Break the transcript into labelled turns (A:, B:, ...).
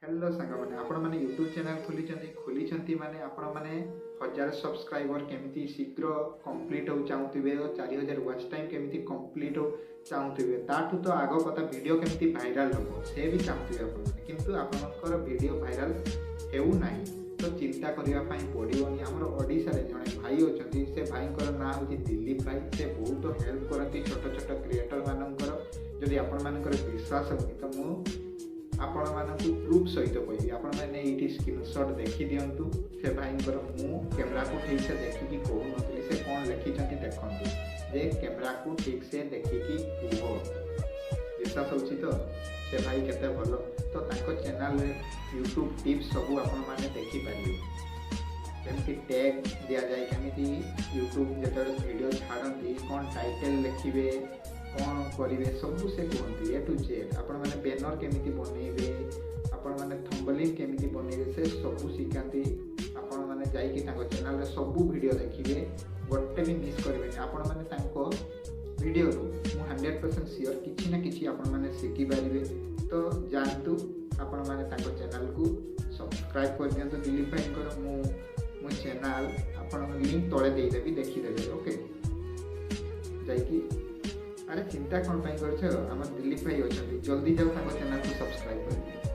A: hello सांग मैंने आपण मैंने यूट्यूब चैनल खोली माने आपण मैंने 1000 सब्सक्राइबर केमिति शीघ्र कंप्लीट हो चाहूथिबे 4000 वॉच टाइम केमिति कंप्लीट हो चाहूथिबे ताठू तो आग कथा वीडियो केमिति वायरल हो से भी चाहूथिबे आपण माने किंतु आपनकर वीडियो वायरल हेउ नाही तो चिंता करिया पई पड़िबोनी हमर ओडिसा रे जने भाई अछंती से भाईकर ना होची दिलीप भाई से बहुत हेल्प करती छोट छोट क्रिएटर मानकर जदि आपण मानकर विश्वास होनी तो मु आपण मानकु प्रूफ सहित कहि आपण माने एठी स्क्रीनशॉट देखि दियंतु से भाईकर मु कैमरा को ठीक से देखि कि कहू नथि से कोन लिखि छथि देखंतु जे कैमरा को ठीक से देखि कि कुहो विश्वास होछि तो से भाई केते भलो तो ताको चैनल रे यूट्यूब टिप्स सब आपण माने देखि पारिबे केमति टैग दिया जाय केमिति यूट्यूब जेतरे वीडियो छाडंती कोन टाइटल लिखिबे कौन करेंगे सबू से कहते ए टू जेड आपण मैंने बैनर केमिति बनइबे आपण मैंने थंबनेल केमिति बनइबे से सबू शिखाती आपण मैंने जाइए चैनल रे सबू वीडियो देखिए गोटे भी मिस करेंगे आपण मैंने तांको वीडियो मु 100% श्योर किछि ना किछि आपण मैंने शिखि पारिबे तो जानतु आपण मैंने तांको चैनल को सब्सक्राइब कर दियंतु दिलीप भाई को मो चैनल आपण लिंक तळे देई देबी देखि देबे ओके जाइए अरे चिंता कौन कर दिलीप भाई अच्छा जल्दी जाओ चैनल को सब्सक्राइब कर